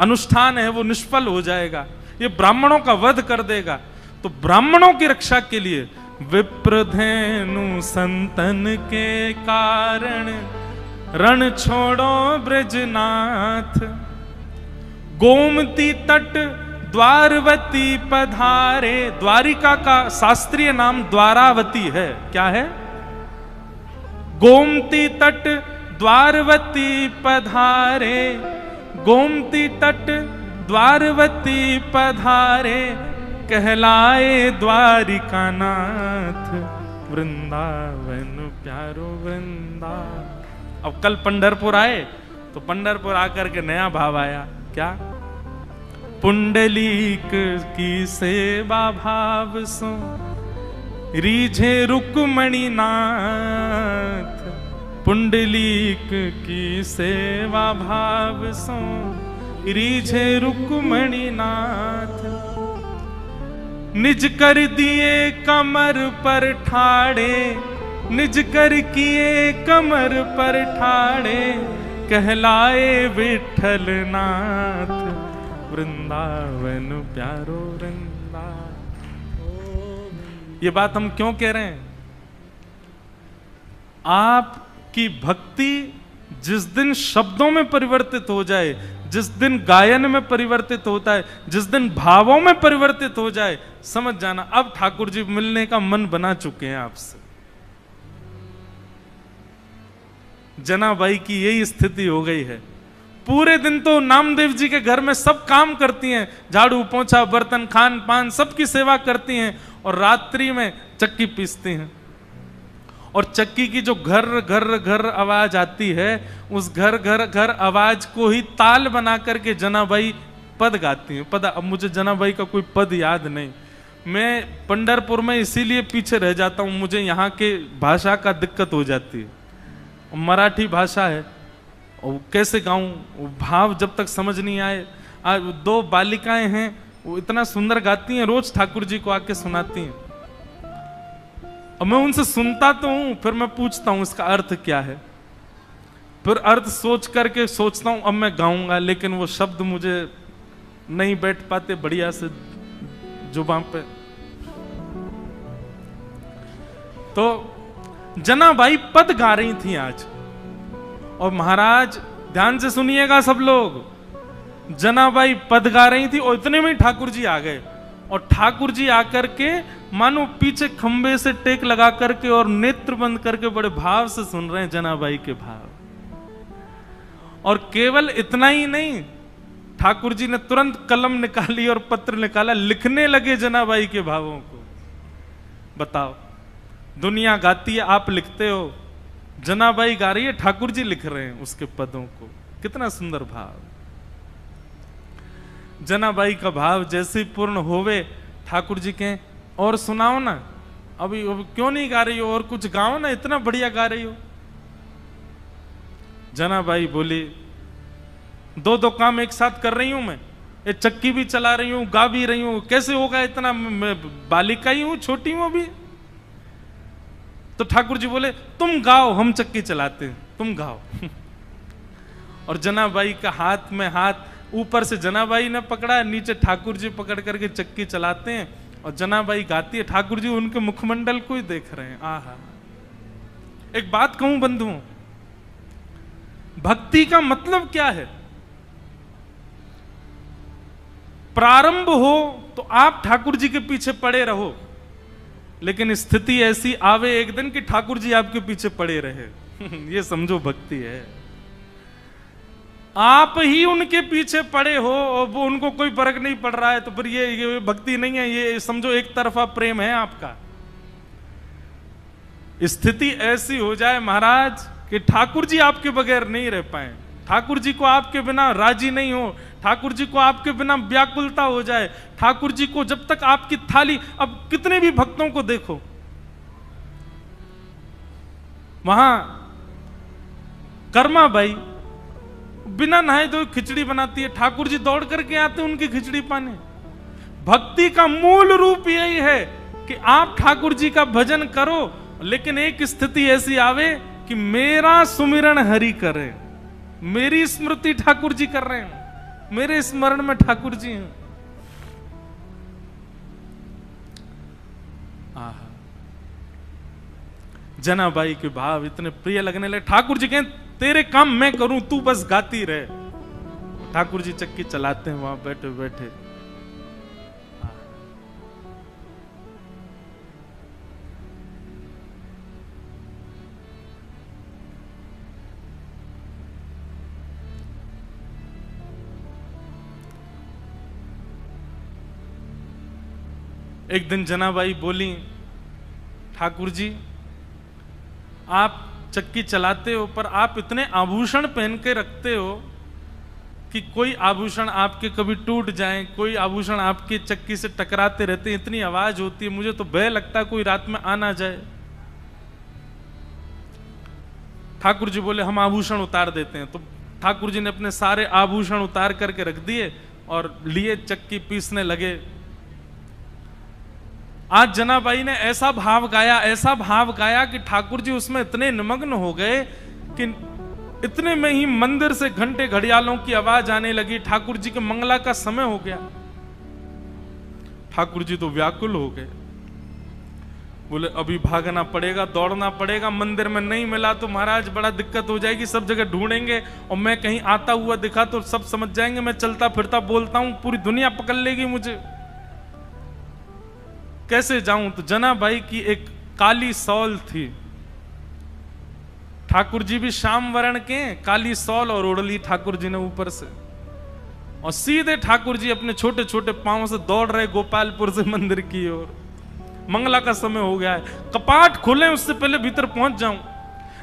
अनुष्ठान है वो निष्फल हो जाएगा, ये ब्राह्मणों का वध कर देगा। तो ब्राह्मणों की रक्षा के लिए विप्रधेनु संतन के कारण, रण छोड़ो ब्रजनाथ। गोमती तट द्वारवती पधारे। द्वारिका का शास्त्रीय नाम द्वारावती है। क्या है? गोमती तट द्वारवती पधारे, गोमती तट द्वारवती पधारे, कहलाए द्वारिका नाथ, वृंदावन प्यारो वृंदा। अब कल पंढरपुर आए तो पंढरपुर आकर के नया भाव आया। क्या? पुंडलीक की सेवा भाव सो रीझे रुक्मणी नाथ, पुंडलीक की सेवा भाव सो रीझे रुक्मणी नाथ। निज कर दिए कमर पर ठाड़े, निज कर किए कमर पर ठाड़े, कहलाए विठल नाथ, वृंदावन प्यारो वृंदा। ये बात हम क्यों कह रहे हैं? आपकी भक्ति जिस दिन शब्दों में परिवर्तित हो जाए, जिस दिन गायन में परिवर्तित होता है, जिस दिन भावों में परिवर्तित हो जाए, समझ जाना अब ठाकुर जी मिलने का मन बना चुके हैं आपसे। जनाबाई की यही स्थिति हो गई है। पूरे दिन तो नामदेव जी के घर में सब काम करती हैं, झाड़ू पोंछा बर्तन खान पान सबकी सेवा करती हैं, और रात्रि में चक्की पीसती हैं। और चक्की की जो घर घर घर आवाज आती है, उस घर घर घर आवाज को ही ताल बना करके जनाबाई पद गाती हैं। पद, अब मुझे जनाबाई का कोई पद याद नहीं। मैं पंढरपुर में इसीलिए पीछे रह जाता हूं, मुझे यहाँ के भाषा का दिक्कत हो जाती है। मराठी भाषा है और कैसे गाऊं, भाव जब तक समझ नहीं आए। आज 2 बालिकाएं हैं, वो इतना सुंदर गाती हैं, रोज ठाकुर जी को आके सुनाती हैं। और मैं उनसे सुनता तो हूं, फिर मैं पूछता हूं इसका अर्थ क्या है, फिर अर्थ सोच करके सोचता हूं अब मैं गाऊंगा, लेकिन वो शब्द मुझे नहीं बैठ पाते बढ़िया से जुबान पे। तो जनाबाई पद गा रही थी आज, और महाराज ध्यान से सुनिएगा सब लोग, जनाबाई पद गा रही थी और इतने में ठाकुर जी आ गए। और ठाकुर जी आकर के मानो पीछे खंबे से टेक लगा करके और नेत्र बंद करके बड़े भाव से सुन रहे हैं जनाबाई के भाव। और केवल इतना ही नहीं, ठाकुर जी ने तुरंत कलम निकाली और पत्र निकाला, लिखने लगे जनाबाई के भावों को। बताओ, दुनिया गाती है, आप लिखते हो, जनाबाई गा रही है, ठाकुर जी लिख रहे हैं उसके पदों को। कितना सुंदर भाव। जनाबाई का भाव जैसे ही पूर्ण होवे, ठाकुर जी के और सुनाओ ना, अभी क्यों नहीं गा रही हो, और कुछ गाओ ना, इतना बढ़िया गा रही हो। जनाबाई बोली, 2 काम एक साथ कर रही हूं मैं, ये चक्की भी चला रही हूं, गा भी रही हूं, कैसे होगा इतना, मैं बालिका ही हूं, छोटी हूं अभी। तो ठाकुर जी बोले, तुम गाओ, हम चक्की चलाते हैं, तुम गाओ। और जनाबाई का हाथ में हाथ, ऊपर से जनाबाई ने पकड़ा, नीचे ठाकुर जी पकड़ करके चक्की चलाते हैं, और जनाबाई गाती है, ठाकुर जी उनके मुखमंडल को ही देख रहे हैं। आहा। एक बात कहूं बंधुओं, भक्ति का मतलब क्या है? प्रारंभ हो तो आप ठाकुर जी के पीछे पड़े रहो, लेकिन स्थिति ऐसी आवे एक दिन कि ठाकुर जी आपके पीछे पड़े रहे। ये समझो भक्ति है। आप ही उनके पीछे पड़े हो और वो उनको कोई फर्क नहीं पड़ रहा है, तो फिर ये भक्ति नहीं है, ये समझो एक तरफा प्रेम है आपका। स्थिति ऐसी हो जाए महाराज कि ठाकुर जी आपके बगैर नहीं रह पाए, ठाकुर जी को आपके बिना राजी नहीं हो, ठाकुर जी को आपके बिना व्याकुलता हो जाए, ठाकुर जी को जब तक आपकी थाली, अब कितने भी भक्तों को देखो, वहां कर्मा बाई बिना नहाए धोए खिचड़ी बनाती है, ठाकुर जी दौड़ करके आते उनकी खिचड़ी पाने। भक्ति का मूल रूप यही है कि आप ठाकुर जी का भजन करो, लेकिन एक स्थिति ऐसी आवे कि मेरा सुमिरन हरि करे, मेरी स्मृति ठाकुर जी कर रहे हैं, मेरे स्मरण में ठाकुर जी हैं। आहा, जनाबाई के भाव इतने प्रिय लगने लगे। ठाकुर जी कहें तेरे काम मैं करूं, तू बस गाती रहे। ठाकुर जी चक्की चलाते हैं वहां बैठे बैठे। एक दिन जनाबाई बोली, ठाकुर जी आप चक्की चलाते हो पर आप इतने आभूषण पहन के रखते हो कि कोई आभूषण आपके कभी टूट जाए, कोई आभूषण आपके चक्की से टकराते रहते हैं, इतनी आवाज होती है, मुझे तो भय लगता है कोई रात में आ ना जाए। ठाकुर जी बोले हम आभूषण उतार देते हैं। तो ठाकुर जी ने अपने सारे आभूषण उतार करके रख दिए और लिए चक्की पीसने लगे। आज जनाबाई ने ऐसा भाव गाया कि ठाकुर जी उसमें इतने निमग्न हो गए कि इतने में ही मंदिर से घंटे घड़ियालों की आवाज आने लगी। ठाकुर जी के मंगला का समय हो गया। ठाकुर जी तो व्याकुल हो गए, बोले अभी भागना पड़ेगा, दौड़ना पड़ेगा, मंदिर में नहीं मिला तो महाराज बड़ा दिक्कत हो जाएगी, सब जगह ढूंढेंगे और मैं कहीं आता हुआ दिखा तो सब समझ जाएंगे मैं चलता फिरता बोलता हूं, पूरी दुनिया पकड़ लेगी मुझे, कैसे जाऊं। तो जनाबाई की एक काली सौल थी, ठाकुर जी भी श्याम वर्ण के, काली सौल और ओढ़ ली ठाकुर जी ने ऊपर से, और सीधे ठाकुर जी अपने छोटे छोटे पांव से दौड़ रहे गोपालपुर से मंदिर की ओर। मंगला का समय हो गया है, कपाट खोले उससे पहले भीतर पहुंच जाऊं।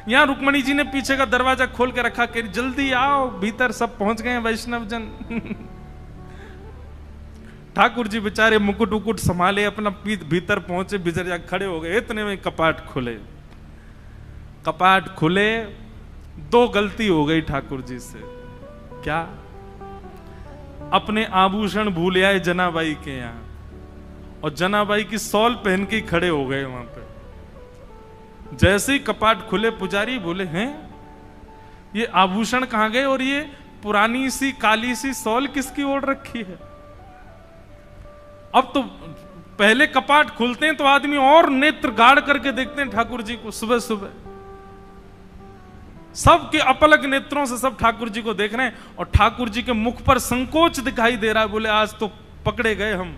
यहां रुक्मणी जी ने पीछे का दरवाजा खोल के रखा, कह जल्दी आओ भीतर, सब पहुंच गए वैष्णव जन। ठाकुर जी बेचारे मुकुट उकुट संभाले, अपना भीतर पहुंचे, भीतर जा खड़े हो गए। इतने में कपाट खुले। कपाट खुले, दो गलती हो गई ठाकुर जी से। क्या? अपने आभूषण भूल आए जनाबाई के यहां, और जनाबाई की सौल पहन के खड़े हो गए वहां पे। जैसे ही कपाट खुले, पुजारी बोले हैं ये आभूषण कहां गए, और ये पुरानी सी काली सी सौल किसकी ओढ़ रखी है। अब तो पहले कपाट खुलते हैं तो आदमी और नेत्र गाड़ करके देखते हैं ठाकुर जी को। सुबह सुबह सबके अपलक नेत्रों से सब ठाकुर जी को देख रहे हैं, और ठाकुर जी के मुख पर संकोच दिखाई दे रहा है। बोले आज तो पकड़े गए हम।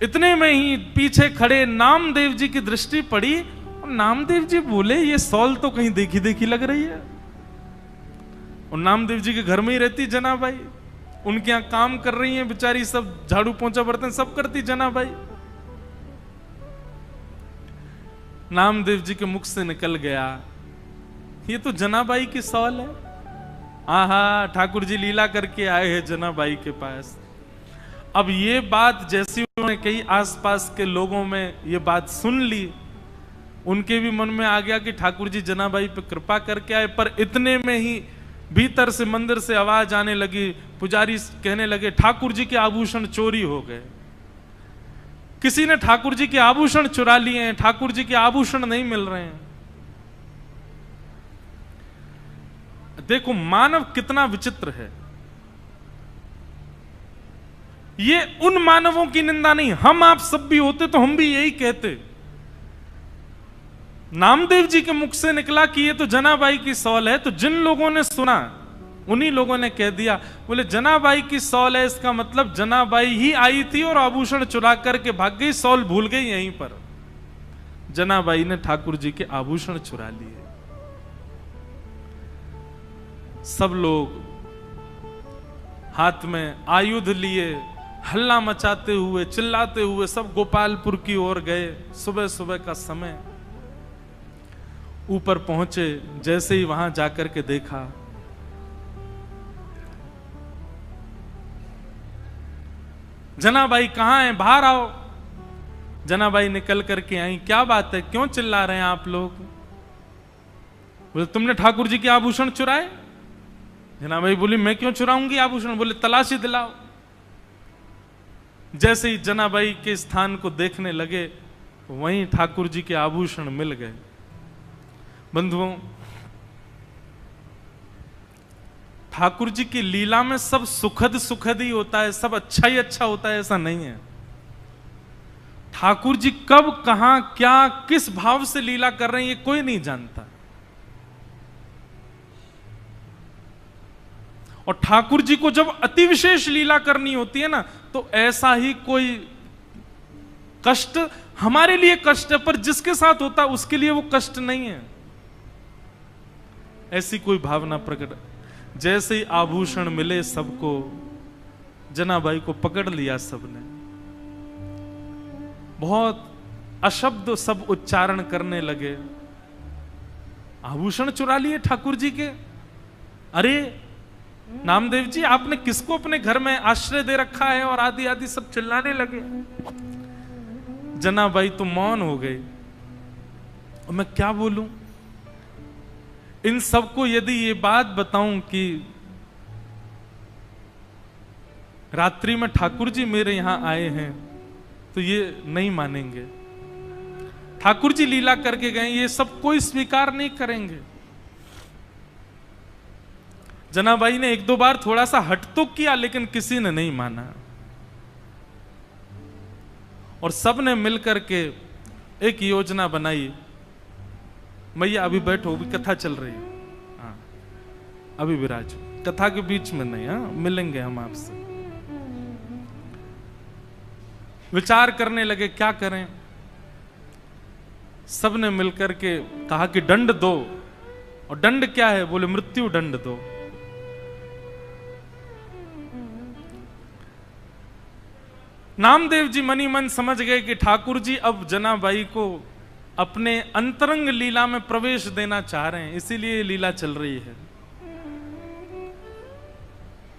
इतने में ही पीछे खड़े नामदेव जी की दृष्टि पड़ी, और नामदेव जी बोले ये सौल तो कहीं देखी देखी लग रही है। और नामदेव जी के घर में ही रहती जनाबाई, उनके यहां काम कर रही हैं बेचारी, सब झाड़ू पोंछा बर्तन सब करती जनाबाई। नामदेव जी के मुख से निकल गया, ये तो जनाबाई की सौल है। आहा, ठाकुर जी लीला करके आए हैं जनाबाई के पास। अब ये बात जैसी उन्होंने कई आसपास के लोगों में ये बात सुन ली, उनके भी मन में आ गया कि ठाकुर जी जनाबाई पे कृपा करके आए। पर इतने में ही भीतर से मंदिर से आवाज आने लगी, पुजारी कहने लगे ठाकुर जी के आभूषण चोरी हो गए, किसी ने ठाकुर जी के आभूषण चुरा लिए हैं, ठाकुर जी के आभूषण नहीं मिल रहे हैं। देखो मानव कितना विचित्र है। ये उन मानवों की निंदा नहीं, हम आप सब भी होते तो हम भी यही कहते। नामदेव जी के मुख से निकला कि ये तो जनाबाई की सौल है, तो जिन लोगों ने सुना उन्हीं लोगों ने कह दिया, बोले जनाबाई की सौल है, इसका मतलब जनाबाई ही आई थी और आभूषण चुरा करके भाग गई, सौल भूल गई यहीं पर। जनाबाई ने ठाकुर जी के आभूषण चुरा लिए। सब लोग हाथ में आयुध लिए, हल्ला मचाते हुए, चिल्लाते हुए सब गोपालपुर की ओर गए। सुबह सुबह का समय, ऊपर पहुंचे, जैसे ही वहां जाकर के देखा, जनाबाई कहां है, बाहर आओ। जनाबाई निकल करके आई, क्या बात है, क्यों चिल्ला रहे हैं आप लोग? बोले तुमने ठाकुर जी के आभूषण चुराए। जनाबाई बोली मैं क्यों चुराऊंगी आभूषण? बोले तलाशी दिलाओ। जैसे ही जनाबाई के स्थान को देखने लगे, वहीं ठाकुर जी के आभूषण मिल गए। बंधुओं, ठाकुर जी की लीला में सब सुखद सुखद ही होता है, सब अच्छा ही अच्छा होता है, ऐसा नहीं है। ठाकुर जी कब, कहां, क्या, किस भाव से लीला कर रहे हैं, ये कोई नहीं जानता। और ठाकुर जी को जब अति विशेष लीला करनी होती है ना, तो ऐसा ही कोई कष्ट हमारे लिए कष्ट है, पर जिसके साथ होता है उसके लिए वो कष्ट नहीं है। ऐसी कोई भावना प्रकट। जैसे ही आभूषण मिले सबको, जनाबाई को पकड़ लिया सबने। बहुत अशब्द सब उच्चारण करने लगे। आभूषण चुरा लिए ठाकुर जी के। अरे नामदेव जी, आपने किसको अपने घर में आश्रय दे रखा है? और आदि आदि सब चिल्लाने लगे। जनाबाई तो मौन हो गई। और मैं क्या बोलूं? इन सबको यदि ये बात बताऊं कि रात्रि में ठाकुर जी मेरे यहां आए हैं, तो ये नहीं मानेंगे। ठाकुर जी लीला करके गए, ये सब कोई स्वीकार नहीं करेंगे। जनाबाई ने एक दो बार थोड़ा सा हट तो किया, लेकिन किसी ने नहीं माना। और सब ने मिलकर के एक योजना बनाई। मैया अभी बैठो, अभी कथा चल रही है। हाँ, अभी विराज, कथा के बीच में नहीं। हाँ, मिलेंगे हम आपसे। विचार करने लगे क्या करें। सब ने मिलकर के कहा कि दंड दो। और दंड क्या है? बोले मृत्यु दंड दो। नामदेव जी मनी मन समझ गए कि ठाकुर जी अब जनाबाई को अपने अंतरंग लीला में प्रवेश देना चाह रहे हैं, इसीलिए लीला चल रही है।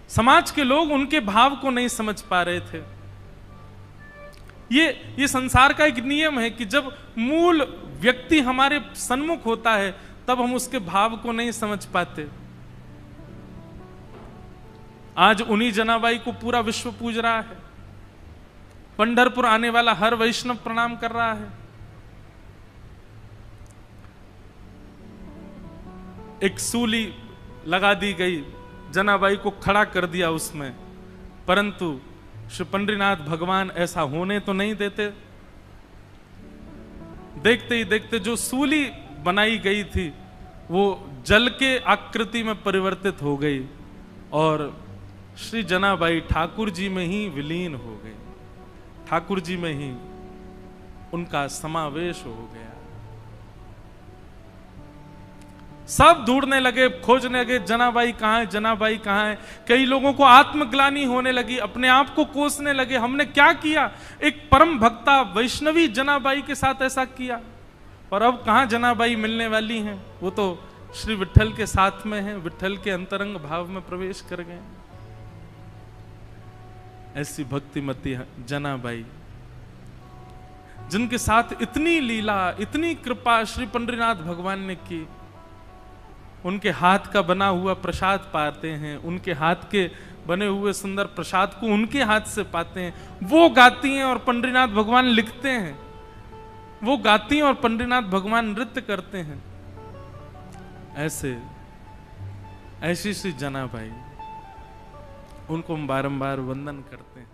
समाज के लोग उनके भाव को नहीं समझ पा रहे थे। ये संसार का एक नियम है कि जब मूल व्यक्ति हमारे सन्मुख होता है, तब हम उसके भाव को नहीं समझ पाते। आज उन्हीं जनाबाई को पूरा विश्व पूज रहा है। पंढरपुर आने वाला हर वैष्णव प्रणाम कर रहा है। एक सूली लगा दी गई, जनाबाई को खड़ा कर दिया उसमें, परंतु श्री पंडरीनाथ भगवान ऐसा होने तो नहीं देते। देखते ही देखते जो सूली बनाई गई थी वो जल के आकृति में परिवर्तित हो गई और श्री जनाबाई ठाकुर जी में ही विलीन हो गई। ठाकुर जी में ही उनका समावेश हो गया। सब ढूंढने लगे, खोजने लगे, जनाबाई कहां है, जनाबाई कहां है। कई लोगों को आत्मग्लानि होने लगी, अपने आप को कोसने लगे, हमने क्या किया? एक परम भक्ता वैष्णवी जनाबाई के साथ ऐसा किया। और अब कहां जनाबाई मिलने वाली हैं? वो तो श्री विट्ठल के साथ में हैं, विट्ठल के अंतरंग भाव में प्रवेश कर गए। ऐसी भक्तिमती जनाबाई, जिनके साथ इतनी लीला, इतनी कृपा श्री पंडरीनाथ भगवान ने की। उनके हाथ का बना हुआ प्रसाद पाते हैं, उनके हाथ के बने हुए सुंदर प्रसाद को उनके हाथ से पाते हैं। वो गाती हैं और पंडरीनाथ भगवान लिखते हैं। वो गाती हैं और पंडरीनाथ भगवान नृत्य करते हैं। ऐसी श्री जनाबाई, उनको हम बारंबार वंदन करते हैं।